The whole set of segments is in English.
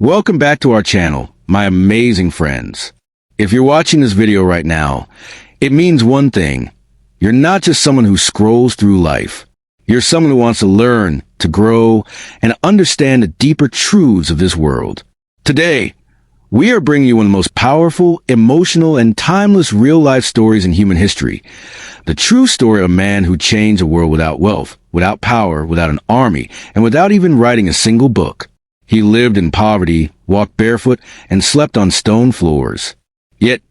Welcome back to our channel, my amazing friends. If you're watching this video right now, it means one thing. You're not just someone who scrolls through life. You're someone who wants to learn, to grow, and understand the deeper truths of this world. Today, we are bringing you one of the most powerful, emotional, and timeless real-life stories in human history. The true story of a man who changed the world without wealth, without power, without an army, and without even writing a single book. He lived in poverty, walked barefoot, and slept on stone floors. Yet,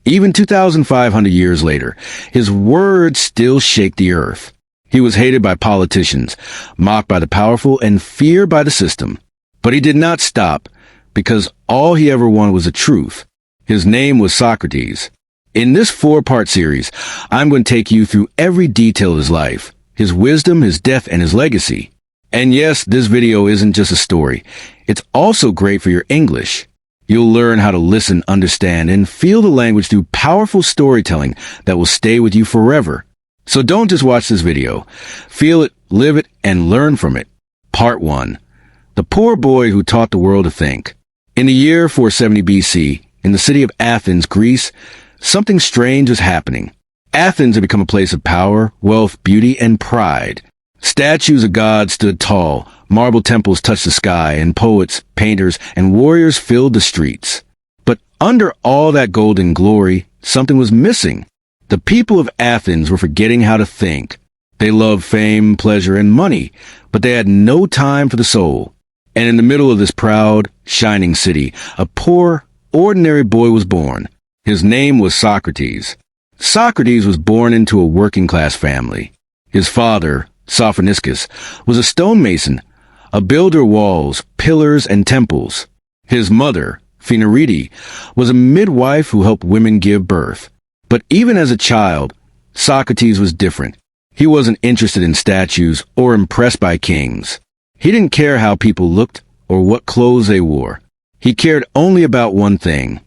even 2,500 years later, his words still shake the earth. He was hated by politicians, mocked by the powerful, and feared by the system. But he did not stop, because all he ever wanted was the truth. His name was Socrates. In this 4-part series, I'm going to take you through every detail of his life, his wisdom, his death, and his legacy. And yes, this video isn't just a story. It's also great for your English. You'll learn how to listen, understand, and feel the language through powerful storytelling that will stay with you forever. So don't just watch this video. Feel it, live it, and learn from it. Part 1. The poor boy who taught the world to think. In the year 470 BC, in the city of Athens, Greece, something strange was happening. Athens had become a place of power, wealth, beauty, and pride. Statues of gods stood tall, marble temples touched the sky, and poets, painters, and warriors filled the streets. But under all that golden glory, something was missing. The people of Athens were forgetting how to think. They loved fame, pleasure, and money, but they had no time for the soul. And in the middle of this proud, shining city, a poor, ordinary boy was born. His name was Socrates. Socrates was born into a working-class family. His father, Sophoniscus, was a stonemason, a builder of walls, pillars, and temples. His mother, Phaenarete, was a midwife who helped women give birth. But even as a child, Socrates was different. He wasn't interested in statues or impressed by kings. He didn't care how people looked or what clothes they wore. He cared only about one thing.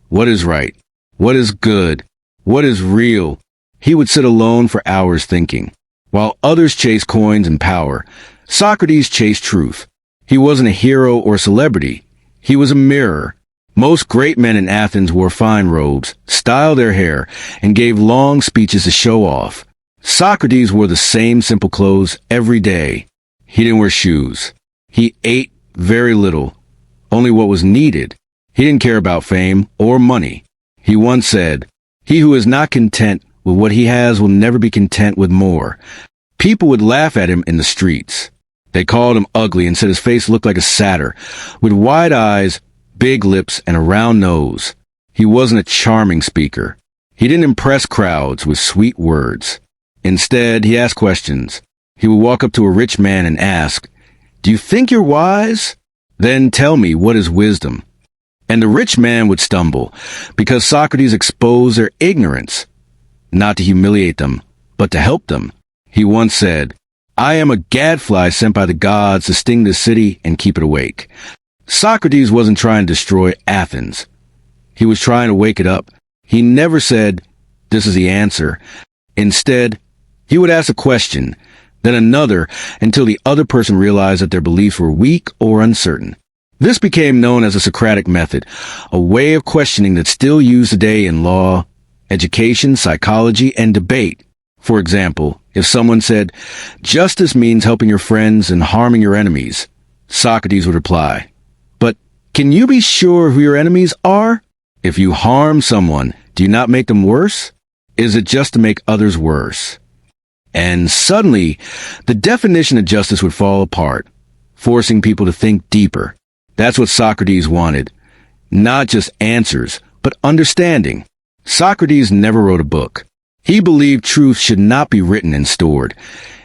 What is right? What is good? What is real? He would sit alone for hours thinking. While others chased coins and power, Socrates chased truth. He wasn't a hero or celebrity. He was a mirror. Most great men in Athens wore fine robes, styled their hair, and gave long speeches to show off. Socrates wore the same simple clothes every day. He didn't wear shoes. He ate very little, only what was needed. He didn't care about fame or money. He once said, "He who is not content with what he has will never be content with more." People would laugh at him in the streets. They called him ugly and said his face looked like a satyr, with wide eyes, big lips, and a round nose. He wasn't a charming speaker. He didn't impress crowds with sweet words. Instead, he asked questions. He would walk up to a rich man and ask, "Do you think you're wise? Then tell me, what is wisdom?" And the rich man would stumble, because Socrates exposed their ignorance, not to humiliate them, but to help them. He once said, "I am a gadfly sent by the gods to sting this city and keep it awake." Socrates wasn't trying to destroy Athens. He was trying to wake it up. He never said, "This is the answer." Instead, he would ask a question, then another, until the other person realized that their beliefs were weak or uncertain. This became known as the Socratic method, a way of questioning that's still used today in law, education, psychology, and debate. For example, if someone said, "Justice means helping your friends and harming your enemies," Socrates would reply, "But can you be sure who your enemies are? If you harm someone, do you not make them worse? Is it just to make others worse?" And suddenly, the definition of justice would fall apart, forcing people to think deeper. That's what Socrates wanted. Not just answers, but understanding. Socrates never wrote a book. He believed truth should not be written and stored.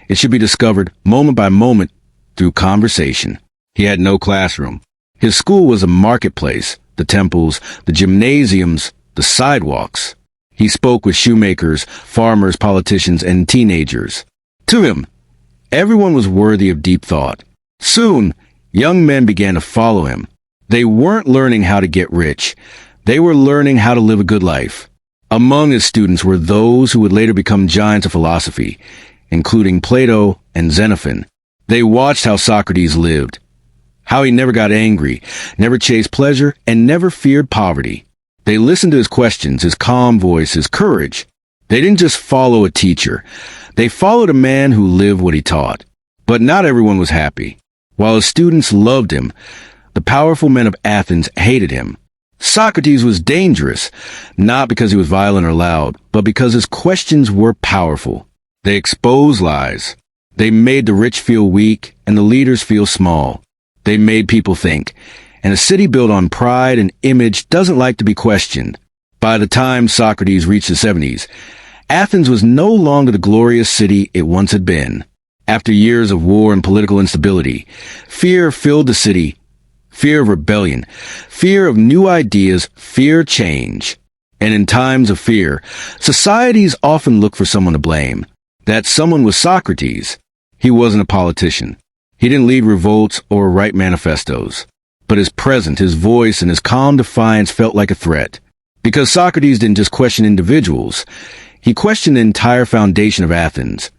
It should be discovered moment by moment through conversation. He had no classroom. His school was a marketplace, the temples, the gymnasiums, the sidewalks. He spoke with shoemakers, farmers, politicians, and teenagers. To him, everyone was worthy of deep thought. Soon, young men began to follow him. They weren't learning how to get rich. They were learning how to live a good life. Among his students were those who would later become giants of philosophy, including Plato and Xenophon. They watched how Socrates lived, how he never got angry, never chased pleasure, and never feared poverty. They listened to his questions, his calm voice, his courage. They didn't just follow a teacher. They followed a man who lived what he taught. But not everyone was happy. While his students loved him, the powerful men of Athens hated him. Socrates was dangerous, not because he was violent or loud, but because his questions were powerful. They exposed lies. They made the rich feel weak and the leaders feel small. They made people think. And a city built on pride and image doesn't like to be questioned. By the time Socrates reached the 70s, Athens was no longer the glorious city it once had been. After years of war and political instability, fear filled the city. Fear of rebellion, fear of new ideas, fear change. And in times of fear, societies often look for someone to blame. That someone was Socrates. He wasn't a politician. He didn't lead revolts or write manifestos. But his presence, his voice, and his calm defiance felt like a threat. Because Socrates didn't just question individuals. He questioned the entire foundation of Athens.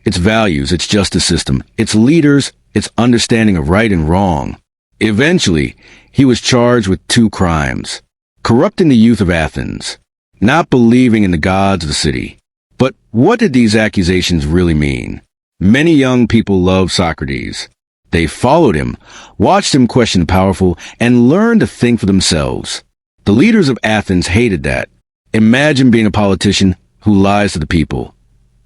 Its values, its justice system, its leaders, its understanding of right and wrong. Eventually, he was charged with 2 crimes: corrupting the youth of Athens, not believing in the gods of the city. But what did these accusations really mean? Many young people loved Socrates. They followed him, watched him question the powerful, and learned to think for themselves. The leaders of Athens hated that. Imagine being a politician who lies to the people.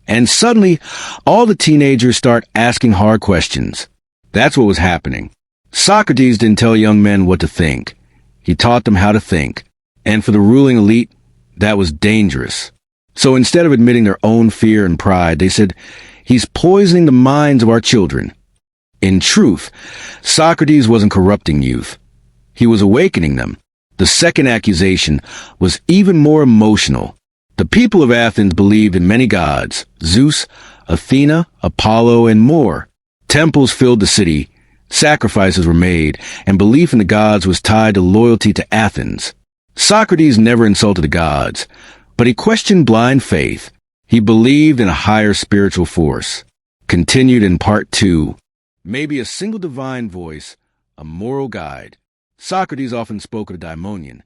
And suddenly, all the teenagers start asking hard questions. That's what was happening. Socrates didn't tell young men what to think. He taught them how to think. And for the ruling elite, that was dangerous. So instead of admitting their own fear and pride, they said, "He's poisoning the minds of our children." In truth, Socrates wasn't corrupting youth. He was awakening them. The second accusation was even more emotional. The people of Athens believed in many gods: Zeus, Athena, Apollo, and more. Temples filled the city. Sacrifices were made, and belief in the gods was tied to loyalty to Athens. Socrates never insulted the gods, but he questioned blind faith. He believed in a higher spiritual force. Continued in part 2. Maybe a single divine voice, a moral guide. Socrates often spoke of a daimonion,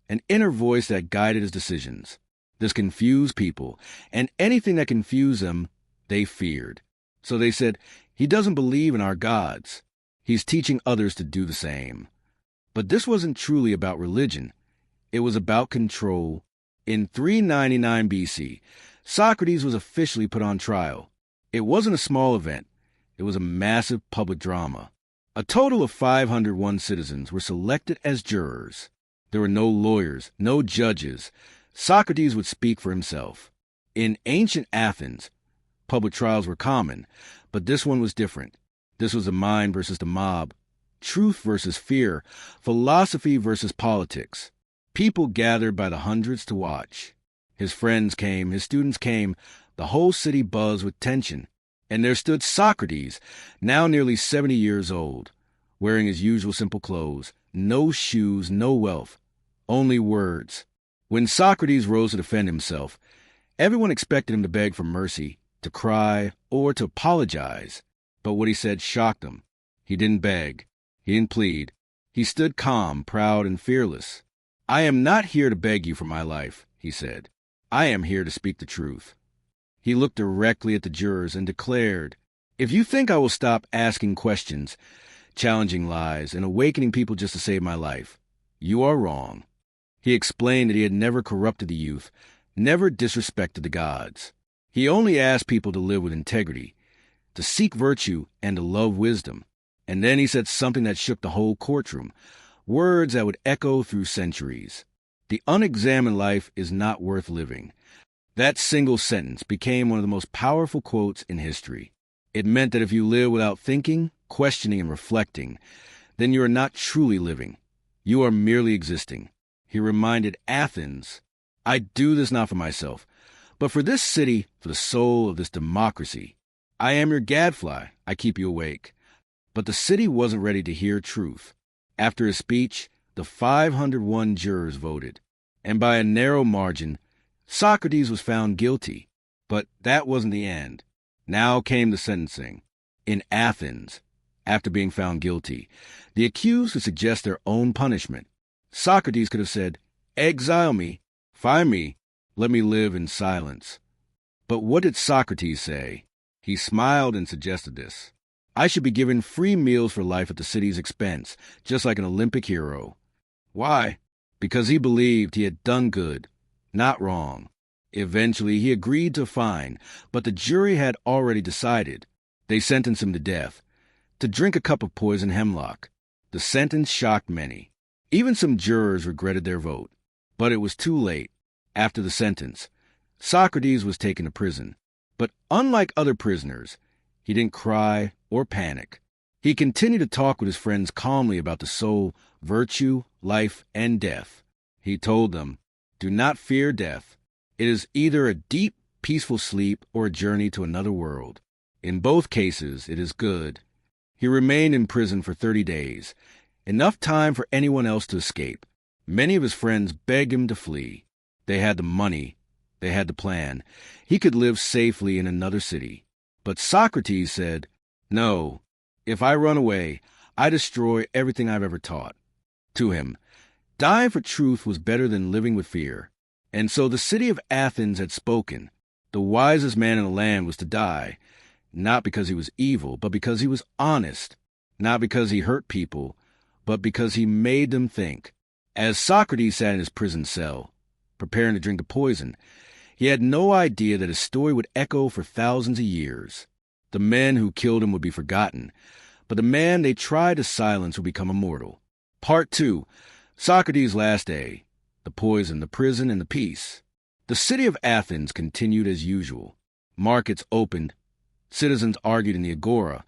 an inner voice that guided his decisions. This confused people, and anything that confused them, they feared. So they said, "He doesn't believe in our gods. He's teaching others to do the same." But this wasn't truly about religion. It was about control. In 399 BC, Socrates was officially put on trial. It wasn't a small event. It was a massive public drama. A total of 501 citizens were selected as jurors. There were no lawyers, no judges. Socrates would speak for himself. In ancient Athens, public trials were common, but this one was different. This was the mind versus the mob, truth versus fear, philosophy versus politics. People gathered by the hundreds to watch. His friends came, his students came, the whole city buzzed with tension. And there stood Socrates, now nearly 70 years old, wearing his usual simple clothes, no shoes, no wealth, only words. When Socrates rose to defend himself, everyone expected him to beg for mercy, to cry, or to apologize. But what he said shocked them. He didn't beg. He didn't plead. He stood calm, proud, and fearless. "I am not here to beg you for my life," he said. "I am here to speak the truth." He looked directly at the jurors and declared, "If you think I will stop asking questions, challenging lies, and awakening people just to save my life, you are wrong." He explained that he had never corrupted the youth, never disrespected the gods. He only asked people to live with integrity, to seek virtue, and to love wisdom. And then he said something that shook the whole courtroom, words that would echo through centuries. "The unexamined life is not worth living." That single sentence became one of the most powerful quotes in history. It meant that if you live without thinking, questioning, and reflecting, then you are not truly living. You are merely existing. He reminded Athens, "I do this not for myself, but for this city, for the soul of this democracy. I am your gadfly. I keep you awake." But the city wasn't ready to hear truth. After his speech, the 501 jurors voted, and by a narrow margin, Socrates was found guilty. But that wasn't the end. Now came the sentencing. In Athens, after being found guilty. The accused could suggest their own punishment. Socrates could have said, "Exile me, fire me, let me live in silence." But what did Socrates say? He smiled and suggested this. "I should be given free meals for life at the city's expense, just like an Olympic hero." Why? Because he believed he had done good, not wrong. Eventually, he agreed to a fine, but the jury had already decided. They sentenced him to death, to drink a cup of poison hemlock. The sentence shocked many. Even some jurors regretted their vote. But it was too late. After the sentence, Socrates was taken to prison. But unlike other prisoners, he didn't cry or panic. He continued to talk with his friends calmly about the soul, virtue, life, and death. He told them, "Do not fear death. It is either a deep, peaceful sleep or a journey to another world. In both cases, it is good." He remained in prison for 30 days, enough time for anyone else to escape. Many of his friends begged him to flee. They had the money. They had the plan. He could live safely in another city. But Socrates said, "No, if I run away, I destroy everything I've ever taught." To him, dying for truth was better than living with fear. And so the city of Athens had spoken. The wisest man in the land was to die, not because he was evil, but because he was honest, not because he hurt people, but because he made them think. As Socrates sat in his prison cell, preparing to drink the poison, he had no idea that his story would echo for thousands of years. The men who killed him would be forgotten, but the man they tried to silence would become immortal. Part 2. Socrates' last day. The poison, the prison, and the peace. The city of Athens continued as usual. Markets opened. Citizens argued in the agora.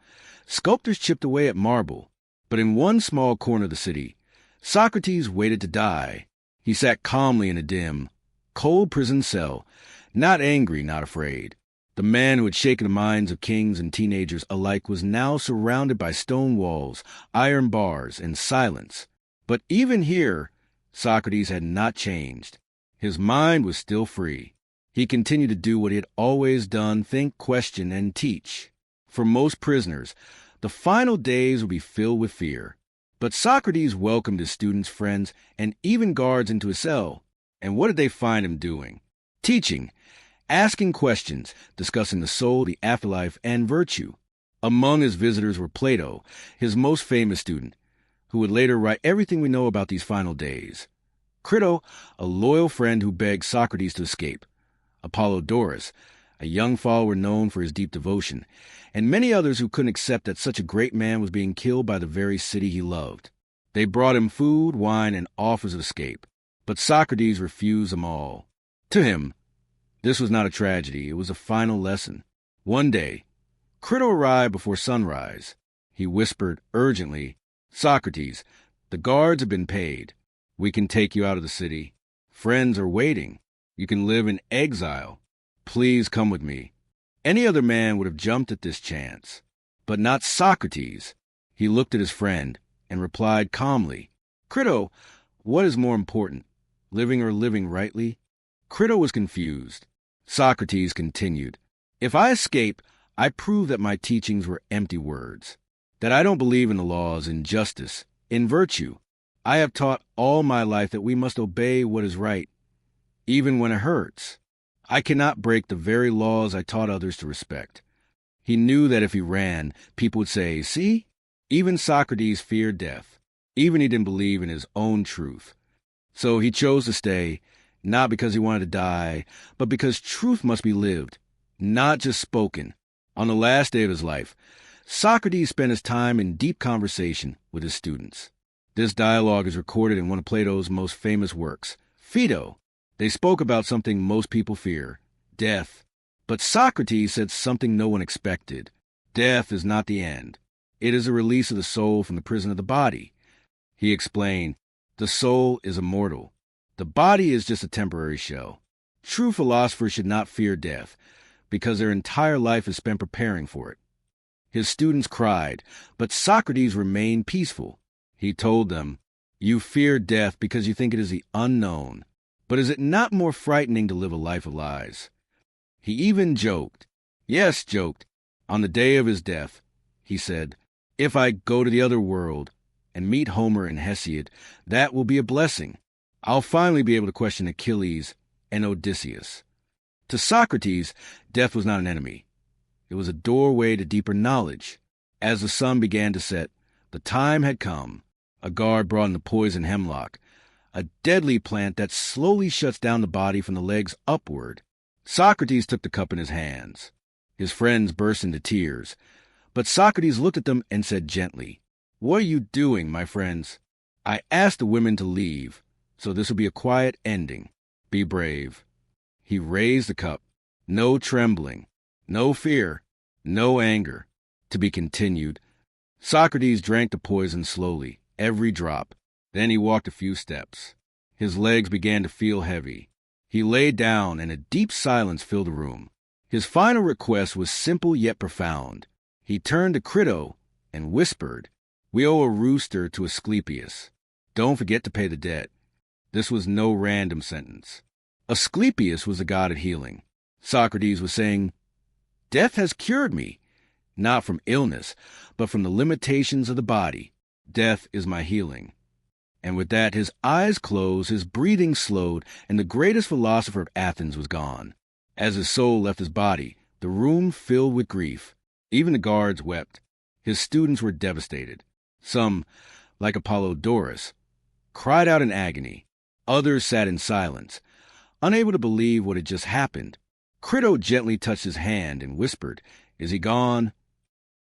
Sculptors chipped away at marble. But in one small corner of the city, Socrates waited to die. He sat calmly in a dim, cold prison cell, not angry, not afraid. The man who had shaken the minds of kings and teenagers alike was now surrounded by stone walls, iron bars, and silence. But even here, Socrates had not changed. His mind was still free. He continued to do what he had always done, think, question, and teach. For most prisoners, the final days would be filled with fear. But Socrates welcomed his students, friends, and even guards into his cell. And what did they find him doing? Teaching, asking questions, discussing the soul, the afterlife, and virtue. Among his visitors were Plato, his most famous student, who would later write everything we know about these final days. Crito, a loyal friend who begged Socrates to escape. Apollodorus, a young follower known for his deep devotion, and many others who couldn't accept that such a great man was being killed by the very city he loved. They brought him food, wine, and offers of escape, but Socrates refused them all. To him, this was not a tragedy, it was a final lesson. One day, Crito arrived before sunrise. He whispered urgently, "Socrates, the guards have been paid. We can take you out of the city. Friends are waiting. You can live in exile. Please come with me." Any other man would have jumped at this chance, but not Socrates. He looked at his friend and replied calmly, "Crito, what is more important, living or living rightly?" Crito was confused. Socrates continued, "If I escape, I prove that my teachings were empty words, that I don't believe in the laws, in justice, in virtue. I have taught all my life that we must obey what is right, even when it hurts. I cannot break the very laws I taught others to respect." He knew that if he ran, people would say, "See, even Socrates feared death. Even he didn't believe in his own truth." So he chose to stay, not because he wanted to die, but because truth must be lived, not just spoken. On the last day of his life, Socrates spent his time in deep conversation with his students. This dialogue is recorded in one of Plato's most famous works, Phaedo. They spoke about something most people fear, death. But Socrates said something no one expected. Death is not the end. It is a release of the soul from the prison of the body. He explained, the soul is immortal. The body is just a temporary shell. True philosophers should not fear death, because their entire life is spent preparing for it. His students cried, but Socrates remained peaceful. He told them, "You fear death because you think it is the unknown. But is it not more frightening to live a life of lies?" He even joked. Yes, joked. On the day of his death, he said, If I go to the other world and meet Homer and Hesiod, that will be a blessing. I'll finally be able to question Achilles and Odysseus. To Socrates, death was not an enemy. It was a doorway to deeper knowledge. As the sun began to set, the time had come. A guard brought in the poison hemlock, a deadly plant that slowly shuts down the body from the legs upward. Socrates took the cup in his hands. His friends burst into tears, but Socrates looked at them and said gently, "What are you doing, my friends? I asked the women to leave, so this will be a quiet ending. Be brave." He raised the cup. No trembling, no fear, no anger. To be continued. Socrates drank the poison slowly, every drop. Then he walked a few steps. His legs began to feel heavy. He lay down, and a deep silence filled the room. His final request was simple yet profound. He turned to Crito and whispered, "We owe a rooster to Asclepius. Don't forget to pay the debt." This was no random sentence. Asclepius was the god of healing. Socrates was saying, "Death has cured me, not from illness, but from the limitations of the body. Death is my healing." And with that, his eyes closed, his breathing slowed, and the greatest philosopher of Athens was gone. As his soul left his body, the room filled with grief. Even the guards wept. His students were devastated. Some, like Apollodorus, cried out in agony. Others sat in silence, unable to believe what had just happened. Crito gently touched his hand and whispered, "Is he gone?"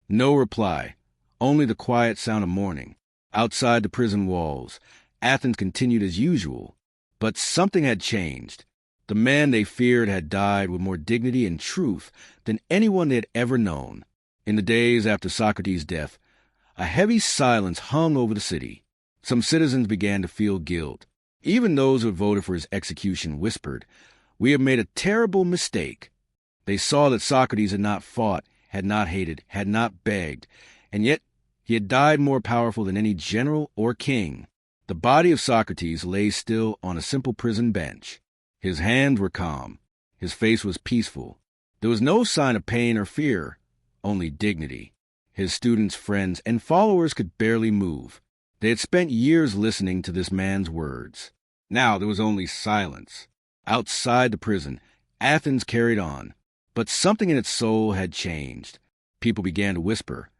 No reply, only the quiet sound of mourning. Outside the prison walls, Athens continued as usual, but something had changed. The man they feared had died with more dignity and truth than anyone they had ever known. In the days after Socrates' death, a heavy silence hung over the city. Some citizens began to feel guilt. Even those who had voted for his execution whispered, "We have made a terrible mistake." They saw that Socrates had not fought, had not hated, had not begged, and yet he had died more powerful than any general or king. The body of Socrates lay still on a simple prison bench. His hands were calm. His face was peaceful. There was no sign of pain or fear, only dignity. His students, friends, and followers could barely move. They had spent years listening to this man's words. Now there was only silence. Outside the prison, Athens carried on, but something in its soul had changed. People began to whisper,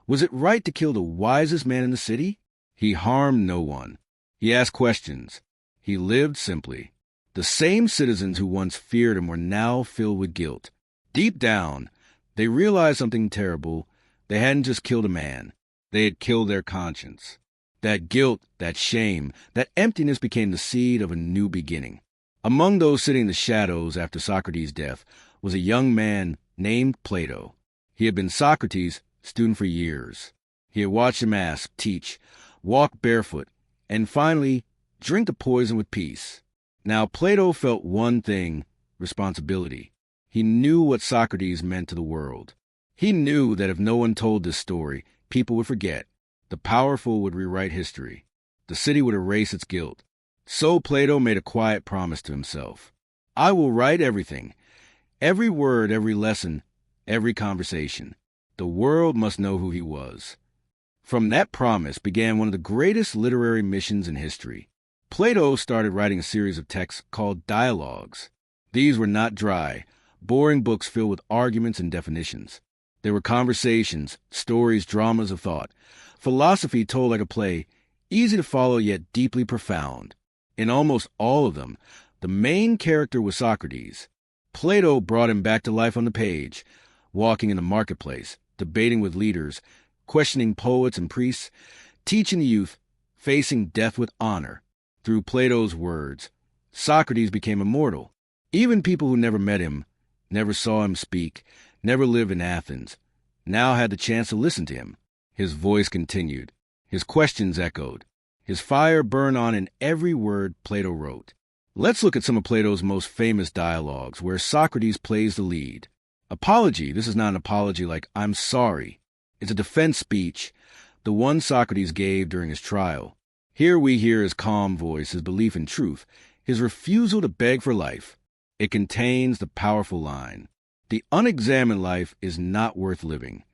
"Was it right to kill the wisest man in the city?" He harmed no one. He asked questions. He lived simply. The same citizens who once feared him were now filled with guilt. Deep down, they realized something terrible. They hadn't just killed a man. They had killed their conscience. That guilt, that shame, that emptiness became the seed of a new beginning. Among those sitting in the shadows after Socrates' death was a young man named Plato. He had been Socrates' student for years. He had watched him ask, teach, walk barefoot, and finally drink the poison with peace. Now Plato felt one thing, responsibility. He knew what Socrates meant to the world. He knew that if no one told this story, people would forget. The powerful would rewrite history. The city would erase its guilt. So Plato made a quiet promise to himself. "I will write everything, every word, every lesson, every conversation. The world must know who he was." From that promise began one of the greatest literary missions in history. Plato started writing a series of texts called dialogues. These were not dry, boring books filled with arguments and definitions. They were conversations, stories, dramas of thought, philosophy told like a play, easy to follow yet deeply profound. In almost all of them, the main character was Socrates. Plato brought him back to life on the page, walking in the marketplace, debating with leaders, questioning poets and priests, teaching the youth, facing death with honor. Through Plato's words, Socrates became immortal. Even people who never met him, never saw him speak, never lived in Athens, now had the chance to listen to him. His voice continued. His questions echoed. His fire burned on in every word Plato wrote. Let's look at some of Plato's most famous dialogues, where Socrates plays the lead. Apology. This is not an apology like, "I'm sorry." It's a defense speech, the one Socrates gave during his trial. Here we hear his calm voice, his belief in truth, his refusal to beg for life. It contains the powerful line, "The unexamined life is not worth living."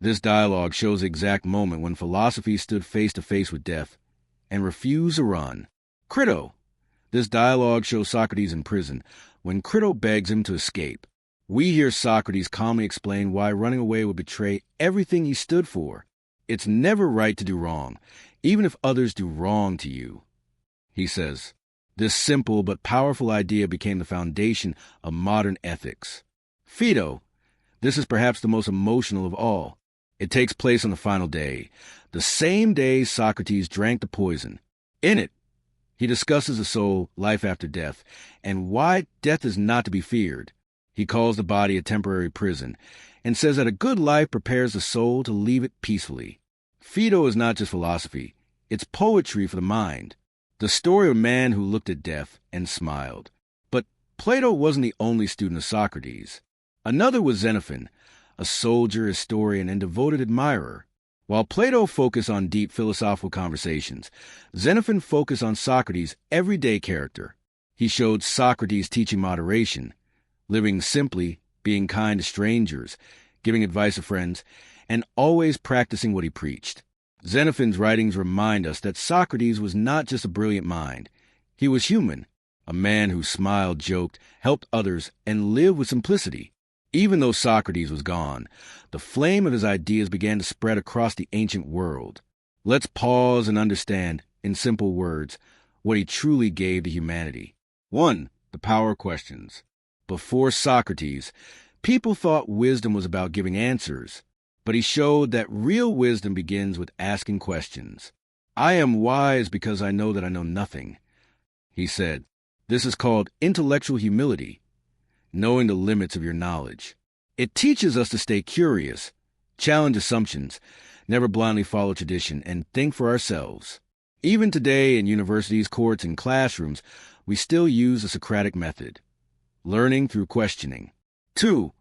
This dialogue shows the exact moment when philosophy stood face to face with death and refused to run. Crito. This dialogue shows Socrates in prison when Crito begs him to escape. We hear Socrates calmly explain why running away would betray everything he stood for. It's never right to do wrong, even if others do wrong to you. He says, this simple but powerful idea became the foundation of modern ethics. Phaedo. This is perhaps the most emotional of all. It takes place on the final day, the same day Socrates drank the poison. In it, he discusses the soul, life after death, and why death is not to be feared. He calls the body a temporary prison and says that a good life prepares the soul to leave it peacefully. Phaedo is not just philosophy, it's poetry for the mind. The story of a man who looked at death and smiled. But Plato wasn't the only student of Socrates. Another was Xenophon, a soldier, historian, and devoted admirer. While Plato focused on deep philosophical conversations, Xenophon focused on Socrates' everyday character. He showed Socrates teaching moderation, living simply, being kind to strangers, giving advice to friends, and always practicing what he preached. Xenophon's writings remind us that Socrates was not just a brilliant mind. He was human, a man who smiled, joked, helped others, and lived with simplicity. Even though Socrates was gone, the flame of his ideas began to spread across the ancient world. Let's pause and understand, in simple words, what he truly gave to humanity. 1. The power of questions. Before Socrates, people thought wisdom was about giving answers, but he showed that real wisdom begins with asking questions. I am wise because I know that I know nothing, he said. This is called intellectual humility, knowing the limits of your knowledge. It teaches us to stay curious, challenge assumptions, never blindly follow tradition, and think for ourselves. Even today in universities, courts, and classrooms, we still use the Socratic method, learning through questioning. 2.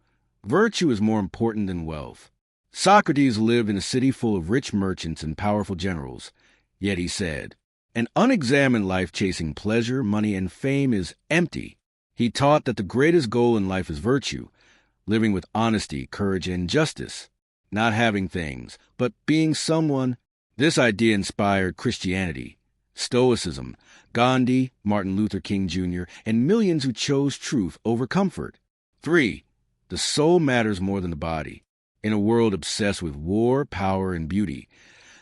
Virtue is more important than wealth. Socrates lived in a city full of rich merchants and powerful generals, yet he said, an unexamined life chasing pleasure, money, and fame is empty. He taught that the greatest goal in life is virtue, living with honesty, courage, and justice, not having things, but being someone. This idea inspired Christianity, Stoicism, Gandhi, Martin Luther King Jr., and millions who chose truth over comfort. 3. The soul matters more than the body. In a world obsessed with war, power, and beauty,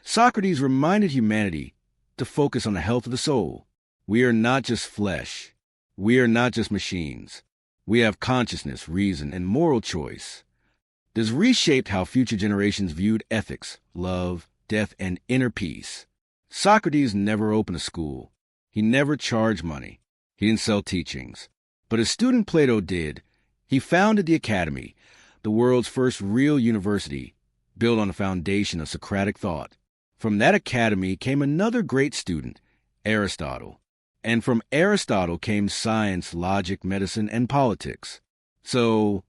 Socrates reminded humanity to focus on the health of the soul. We are not just flesh. We are not just machines. We have consciousness, reason, and moral choice. This reshaped how future generations viewed ethics, love, death, and inner peace. Socrates never opened a school. He never charged money. He didn't sell teachings. But his student Plato did. He founded the Academy, the world's first real university, built on a foundation of Socratic thought. From that academy came another great student, Aristotle. And from Aristotle came science, logic, medicine, and politics. So,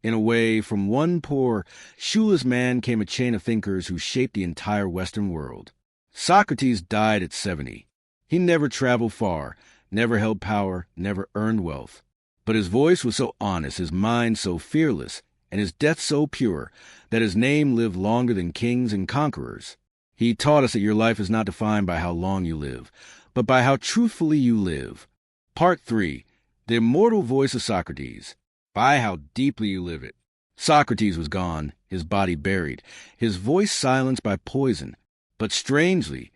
in a way, from one poor, shoeless man came a chain of thinkers who shaped the entire Western world. Socrates died at 70. He never traveled far, never held power, never earned wealth. But his voice was so honest, his mind so fearless, and his death so pure, that his name lived longer than kings and conquerors. He taught us that your life is not defined by how long you live, but by how truthfully you live. Part 3. The immortal voice of Socrates. By how deeply you live it. Socrates was gone, his body buried, his voice silenced by poison. But strangely,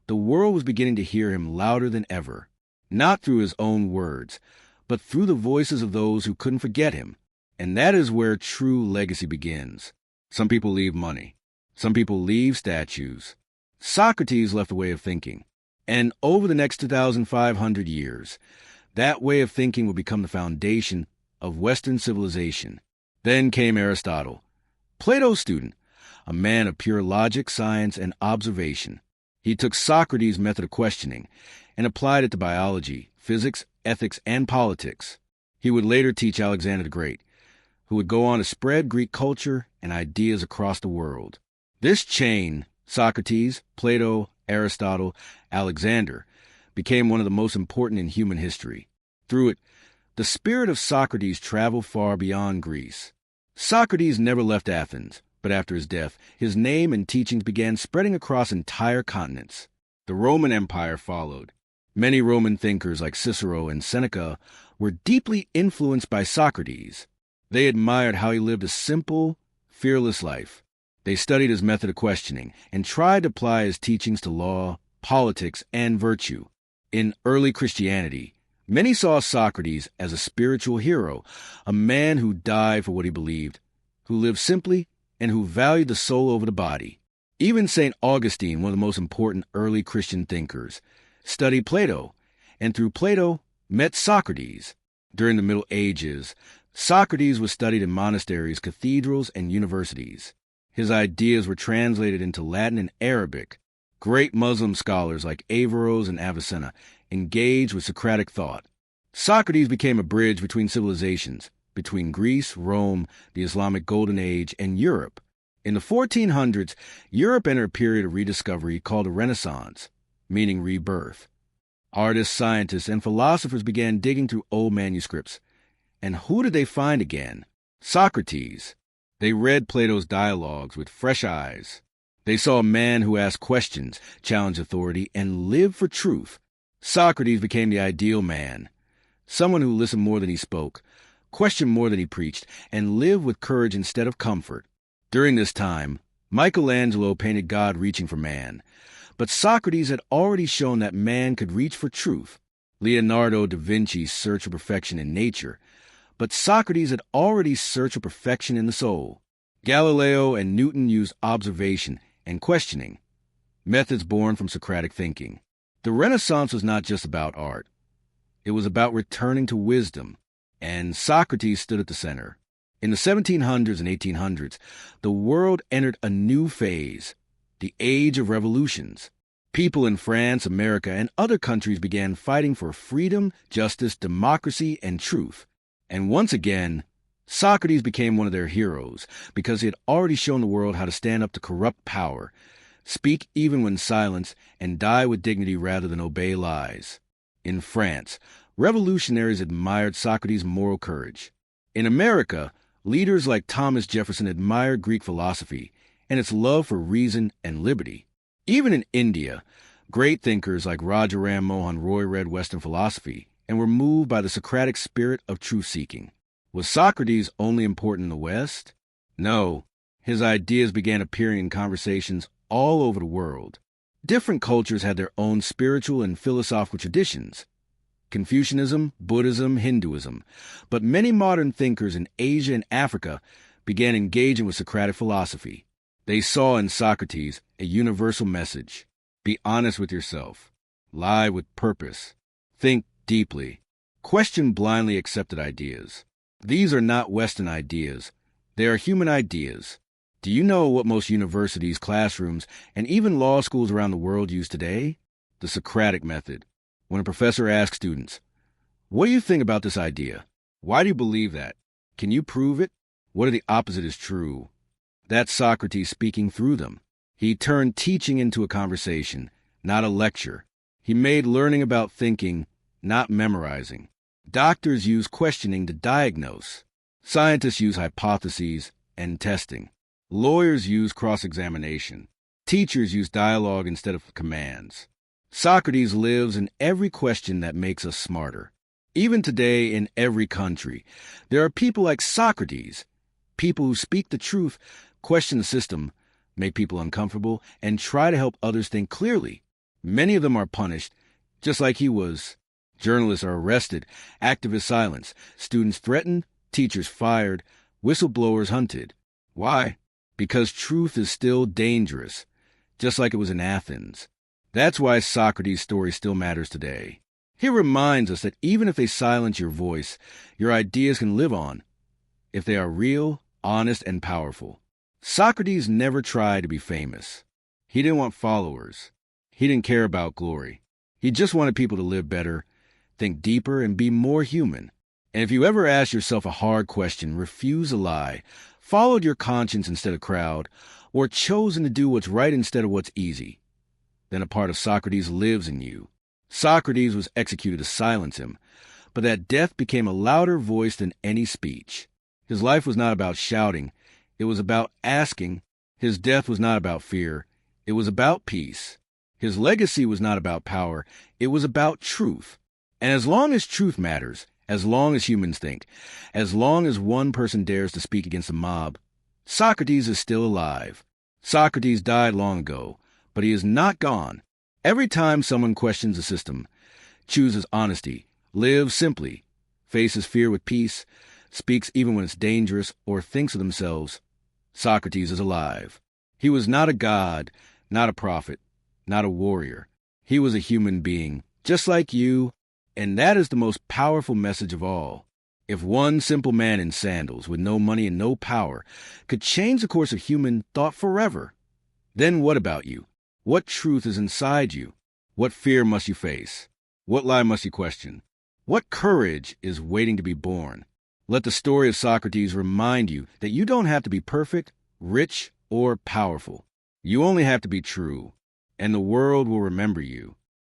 the world was beginning to hear him louder than ever, not through his own words, but through the voices of those who couldn't forget him. And that is where true legacy begins. Some people leave money. Some people leave statues. Socrates left a way of thinking. And over the next 2,500 years, that way of thinking will become the foundation of Western civilization. Then came Aristotle, Plato's student, a man of pure logic, science, and observation. He took Socrates' method of questioning and applied it to biology, physics, ethics, and politics. He would later teach Alexander the Great, who would go on to spread Greek culture and ideas across the world. This chain, Socrates, Plato, Aristotle, Alexander, became one of the most important in human history. Through it, the spirit of Socrates traveled far beyond Greece. Socrates never left Athens, But after his death, his name and teachings began spreading across entire continents. The Roman Empire followed. Many Roman thinkers like Cicero and Seneca were deeply influenced by Socrates. They admired how he lived a simple, fearless life. They studied his method of questioning and tried to apply his teachings to law, politics, and virtue. In early Christianity, many saw Socrates as a spiritual hero, a man who died for what he believed, who lived simply, and who valued the soul over the body. Even St. Augustine, one of the most important early Christian thinkers, studied Plato, and through Plato met Socrates. During the Middle Ages, Socrates was studied in monasteries, cathedrals, and universities. His ideas were translated into Latin and Arabic. Great Muslim scholars like Averroes and Avicenna engaged with Socratic thought. Socrates became a bridge between civilizations, between Greece, Rome, the Islamic Golden Age, and Europe. In the 1400s, Europe entered a period of rediscovery called the Renaissance, meaning rebirth. Artists, scientists, and philosophers began digging through old manuscripts. And who did they find again? Socrates. They read Plato's dialogues with fresh eyes. They saw a man who asked questions, challenged authority, and lived for truth. Socrates became the ideal man, someone who listened more than he spoke, questioned more than he preached, and lived with courage instead of comfort. During this time, Michelangelo painted God reaching for man, but Socrates had already shown that man could reach for truth. Leonardo da Vinci searched for perfection in nature, but Socrates had already searched for perfection in the soul. Galileo and Newton used observation and questioning, methods born from Socratic thinking. The Renaissance was not just about art. It was about returning to wisdom, and Socrates stood at the center. In the 1700s and 1800s, the world entered a new phase, the age of revolutions. People in France, America, and other countries began fighting for freedom, justice, democracy, and truth. And once again, Socrates became one of their heroes because he had already shown the world how to stand up to corrupt power, speak even when silenced, and die with dignity rather than obey lies. In France, revolutionaries admired Socrates' moral courage. In America, leaders like Thomas Jefferson admired Greek philosophy and its love for reason and liberty. Even in India, great thinkers like Rajaram Mohan Roy read Western philosophy and were moved by the Socratic spirit of truth-seeking. Was Socrates only important in the West? No. His ideas began appearing in conversations all over the world. Different cultures had their own spiritual and philosophical traditions. Confucianism, Buddhism, Hinduism. But many modern thinkers in Asia and Africa began engaging with Socratic philosophy. They saw in Socrates a universal message. Be honest with yourself. Lie with purpose. Think deeply. Question blindly accepted ideas. These are not Western ideas. They are human ideas. Do you know what most universities, classrooms, and even law schools around the world use today? The Socratic method. When a professor asks students, "What do you think about this idea? Why do you believe that? Can you prove it? What if the opposite is true?" That's Socrates speaking through them. He turned teaching into a conversation, not a lecture. He made learning about thinking, not memorizing. Doctors use questioning to diagnose. Scientists use hypotheses and testing. Lawyers use cross-examination. Teachers use dialogue instead of commands. Socrates lives in every question that makes us smarter. Even today, in every country, there are people like Socrates, people who speak the truth, question the system, make people uncomfortable, and try to help others think clearly. Many of them are punished, just like he was. Journalists are arrested, activists silenced, students threatened, teachers fired, whistleblowers hunted. Why? Because truth is still dangerous, just like it was in Athens. That's why Socrates' story still matters today. He reminds us that even if they silence your voice, your ideas can live on, if they are real, honest, and powerful. Socrates never tried to be famous. He didn't want followers. He didn't care about glory. He just wanted people to live better, think deeper, and be more human. And if you ever ask yourself a hard question, refuse a lie, followed your conscience instead of crowd, or chosen to do what's right instead of what's easy, then a part of Socrates lives in you. Socrates was executed to silence him, but that death became a louder voice than any speech. His life was not about shouting. It was about asking. His death was not about fear. It was about peace. His legacy was not about power. It was about truth. And as long as truth matters, as long as humans think, as long as one person dares to speak against a mob, Socrates is still alive. Socrates died long ago, but he is not gone. Every time someone questions the system, chooses honesty, lives simply, faces fear with peace, speaks even when it's dangerous, or thinks of themselves, Socrates is alive. He was not a god, not a prophet, not a warrior. He was a human being, just like you, and that is the most powerful message of all. If one simple man in sandals, with no money and no power, could change the course of human thought forever, then what about you? What truth is inside you? What fear must you face? What lie must you question? What courage is waiting to be born? Let the story of Socrates remind you that you don't have to be perfect, rich, or powerful. You only have to be true, and the world will remember you.